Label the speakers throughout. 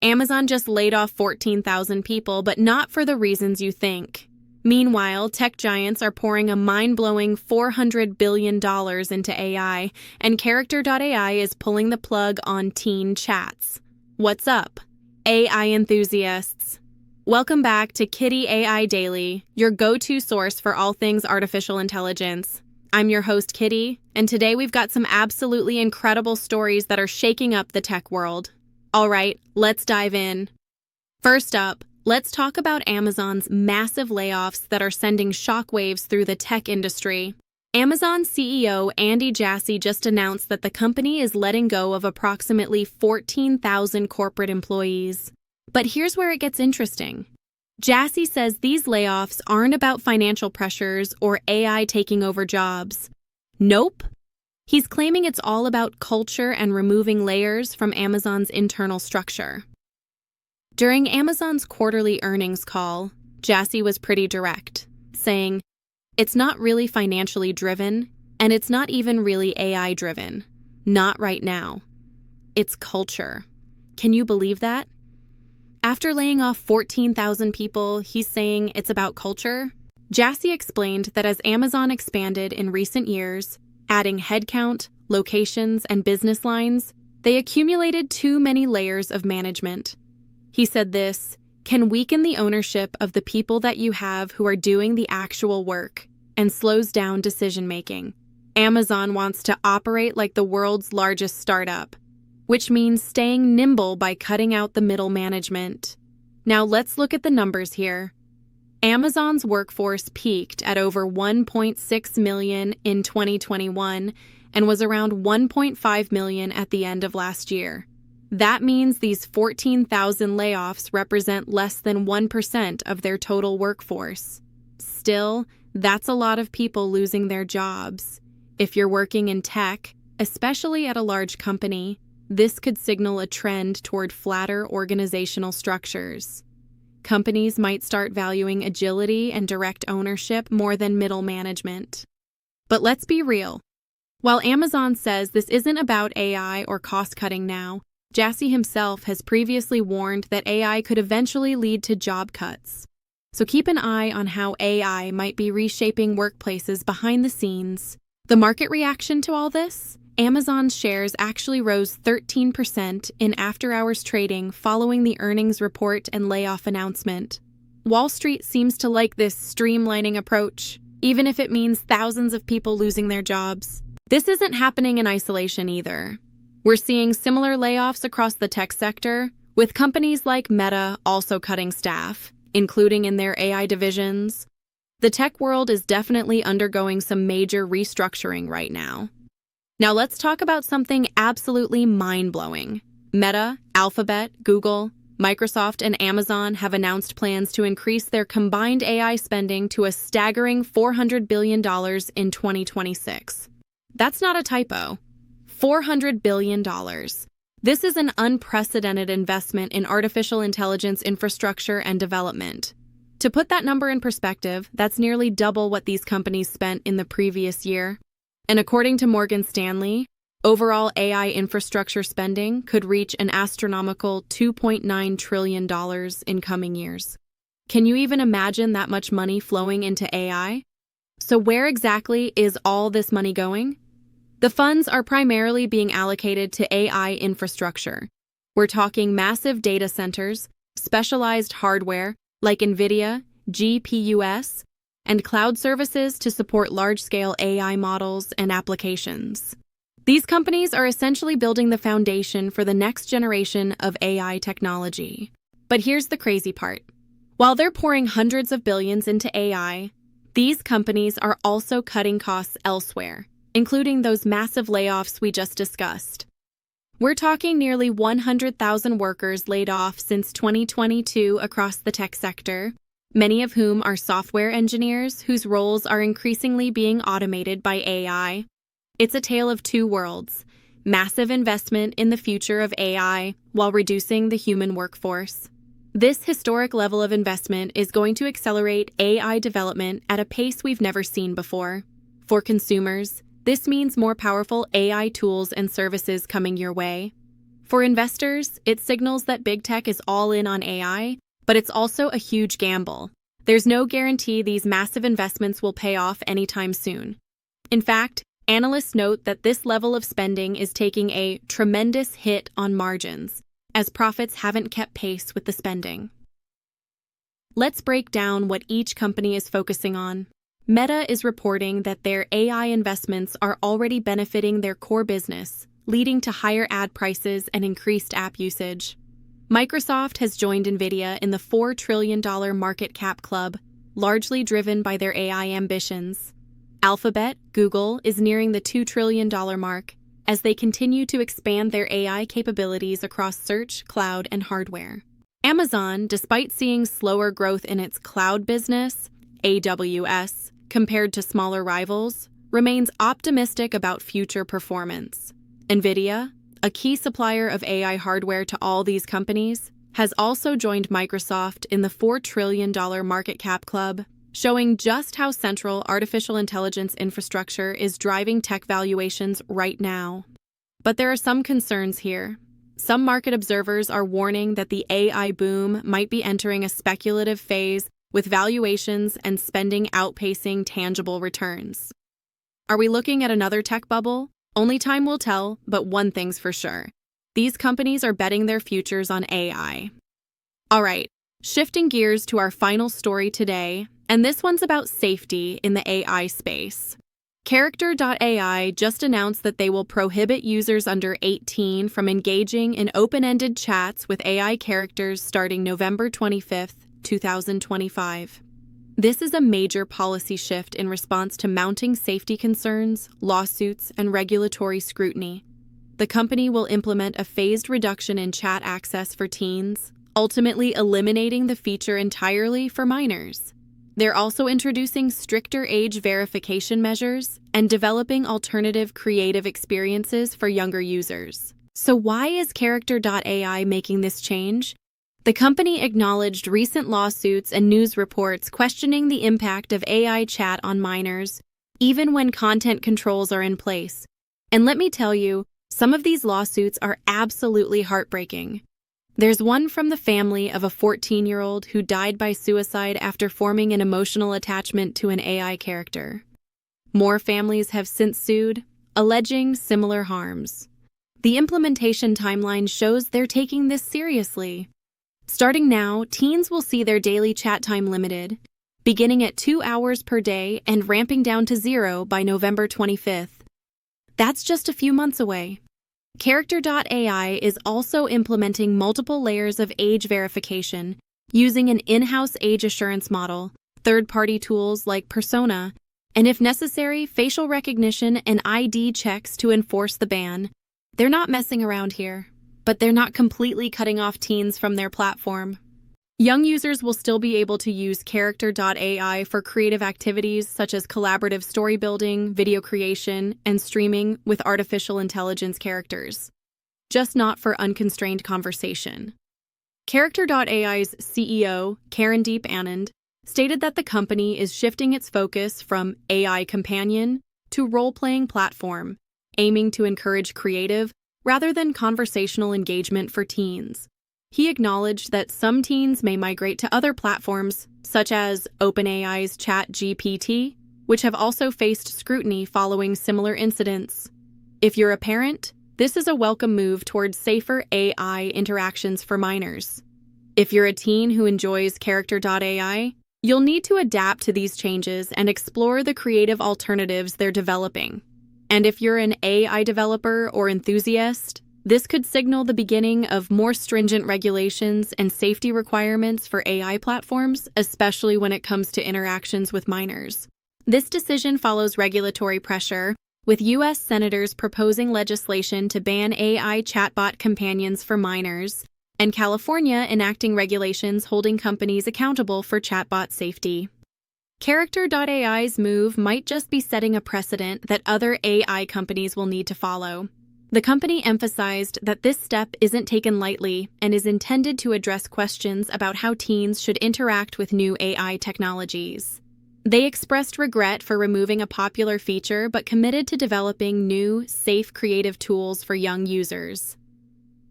Speaker 1: Amazon just laid off 14,000 people, but not for the reasons you think. Meanwhile, tech giants are pouring a mind-blowing $400 billion into AI, and Character.ai is pulling the plug on teen chats. What's up, AI enthusiasts? Welcome back to Kitty AI Daily, your go-to source for all things artificial intelligence. I'm your host, Kitty, and today we've got some absolutely incredible stories that are shaking up the tech world. All right, let's dive in. First up, let's talk about Amazon's massive layoffs that are sending shockwaves through the tech industry. Amazon CEO Andy Jassy just announced that the company is letting go of approximately 14,000 corporate employees. But here's where it gets interesting. Jassy says these layoffs aren't about financial pressures or AI taking over jobs. Nope. He's claiming it's all about culture and removing layers from Amazon's internal structure. During Amazon's quarterly earnings call, Jassy was pretty direct, saying, "It's not really financially driven, and it's not even really AI driven. Not right now. It's culture." Can you believe that? After laying off 14,000 people, he's saying it's about culture? Jassy explained that as Amazon expanded in recent years, adding headcount, locations, and business lines, they accumulated too many layers of management. He said this can weaken the ownership of the people that you have who are doing the actual work and slows down decision-making. Amazon wants to operate like the world's largest startup, which means staying nimble by cutting out the middle management. Now let's look at the numbers here. Amazon's workforce peaked at over 1.6 million in 2021 and was around 1.5 million at the end of last year. That means these 14,000 layoffs represent less than 1% of their total workforce. Still, that's a lot of people losing their jobs. If you're working in tech, especially at a large company, this could signal a trend toward flatter organizational structures. Companies might start valuing agility and direct ownership more than middle management. But let's be real. While Amazon says this isn't about AI or cost-cutting now, Jassy himself has previously warned that AI could eventually lead to job cuts. So keep an eye on how AI might be reshaping workplaces behind the scenes. The market reaction to all this? Amazon's shares actually rose 13% in after-hours trading following the earnings report and layoff announcement. Wall Street seems to like this streamlining approach, even if it means thousands of people losing their jobs. This isn't happening in isolation either. We're seeing similar layoffs across the tech sector, with companies like Meta also cutting staff, including in their AI divisions. The tech world is definitely undergoing some major restructuring right now. Now let's talk about something absolutely mind-blowing. Meta, Alphabet, Google, Microsoft, and Amazon have announced plans to increase their combined AI spending to a staggering $400 billion in 2026. That's not a typo. $400 billion. This is an unprecedented investment in artificial intelligence infrastructure and development. To put that number in perspective, that's nearly double what these companies spent in the previous year. And according to Morgan Stanley, overall AI infrastructure spending could reach an astronomical $2.9 trillion in coming years. Can you even imagine that much money flowing into AI? So where exactly is all this money going? The funds are primarily being allocated to AI infrastructure. We're talking massive data centers, specialized hardware like NVIDIA, GPUs, and cloud services to support large-scale AI models and applications. These companies are essentially building the foundation for the next generation of AI technology. But here's the crazy part. While they're pouring hundreds of billions into AI, these companies are also cutting costs elsewhere, including those massive layoffs we just discussed. We're talking nearly 100,000 workers laid off since 2022 across the tech sector, many of whom are software engineers whose roles are increasingly being automated by AI. It's a tale of two worlds: massive investment in the future of AI while reducing the human workforce. This historic level of investment is going to accelerate AI development at a pace we've never seen before. For consumers, this means more powerful AI tools and services coming your way. For investors, it signals that big tech is all in on AI, but it's also a huge gamble. There's no guarantee these massive investments will pay off anytime soon. In fact, analysts note that this level of spending is taking a tremendous hit on margins, as profits haven't kept pace with the spending. Let's break down what each company is focusing on. Meta is reporting that their AI investments are already benefiting their core business, leading to higher ad prices and increased app usage. Microsoft has joined NVIDIA in the $4 trillion market cap club, largely driven by their AI ambitions. Alphabet, Google, is nearing the $2 trillion mark as they continue to expand their AI capabilities across search, cloud, and hardware. Amazon, despite seeing slower growth in its cloud business, AWS, compared to smaller rivals, remains optimistic about future performance. NVIDIA, a key supplier of AI hardware to all these companies, has also joined Microsoft in the $4 trillion market cap club, showing just how central artificial intelligence infrastructure is driving tech valuations right now. But there are some concerns here. Some market observers are warning that the AI boom might be entering a speculative phase with valuations and spending outpacing tangible returns. Are we looking at another tech bubble? Only time will tell, but one thing's for sure. These companies are betting their futures on AI. All right, shifting gears to our final story today, and this one's about safety in the AI space. Character.ai just announced that they will prohibit users under 18 from engaging in open-ended chats with AI characters starting November 25th, 2025. This is a major policy shift in response to mounting safety concerns, lawsuits, and regulatory scrutiny. The company will implement a phased reduction in chat access for teens, ultimately eliminating the feature entirely for minors. They're also introducing stricter age verification measures and developing alternative creative experiences for younger users. So why is Character.ai making this change? The company acknowledged recent lawsuits and news reports questioning the impact of AI chat on minors, even when content controls are in place. And let me tell you, some of these lawsuits are absolutely heartbreaking. There's one from the family of a 14-year-old who died by suicide after forming an emotional attachment to an AI character. More families have since sued, alleging similar harms. The implementation timeline shows they're taking this seriously. Starting now, teens will see their daily chat time limited, beginning at 2 hours per day and ramping down to 0 by November 25th. That's just a few months away. Character.ai is also implementing multiple layers of age verification using an in-house age assurance model, third-party tools like Persona, and if necessary, facial recognition and ID checks to enforce the ban. They're not messing around here, but they're not completely cutting off teens from their platform. Young users will still be able to use Character.ai for creative activities such as collaborative story building, video creation, and streaming with artificial intelligence characters, just not for unconstrained conversation. Character.ai's CEO, Karandeep Anand, stated that the company is shifting its focus from AI companion to role-playing platform, aiming to encourage creative rather than conversational engagement for teens. He acknowledged that some teens may migrate to other platforms, such as OpenAI's ChatGPT, which have also faced scrutiny following similar incidents. If you're a parent, this is a welcome move towards safer AI interactions for minors. If you're a teen who enjoys Character.ai, you'll need to adapt to these changes and explore the creative alternatives they're developing. And if you're an AI developer or enthusiast, this could signal the beginning of more stringent regulations and safety requirements for AI platforms, especially when it comes to interactions with minors. This decision follows regulatory pressure, with U.S. senators proposing legislation to ban AI chatbot companions for minors, and California enacting regulations holding companies accountable for chatbot safety. Character.ai's move might just be setting a precedent that other AI companies will need to follow. The company emphasized that this step isn't taken lightly and is intended to address questions about how teens should interact with new AI technologies. They expressed regret for removing a popular feature but committed to developing new, safe creative tools for young users.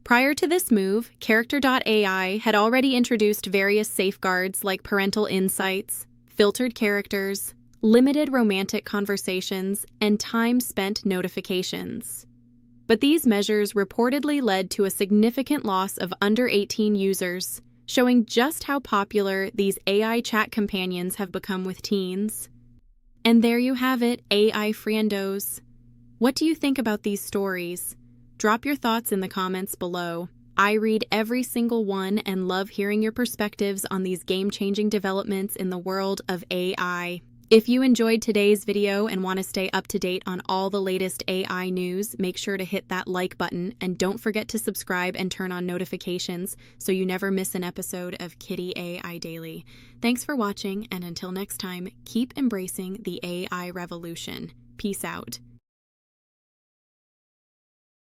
Speaker 1: Prior to this move, Character.ai had already introduced various safeguards like parental insights, filtered characters, limited romantic conversations, and time-spent notifications. But these measures reportedly led to a significant loss of under 18 users, showing just how popular these AI chat companions have become with teens. And there you have it, AI friendos. What do you think about these stories? Drop your thoughts in the comments below. I read every single one and love hearing your perspectives on these game-changing developments in the world of AI. If you enjoyed today's video and want to stay up to date on all the latest AI news, make sure to hit that like button and don't forget to subscribe and turn on notifications so you never miss an episode of Kitty AI Daily. Thanks for watching, and until next time, keep embracing the AI revolution. Peace out.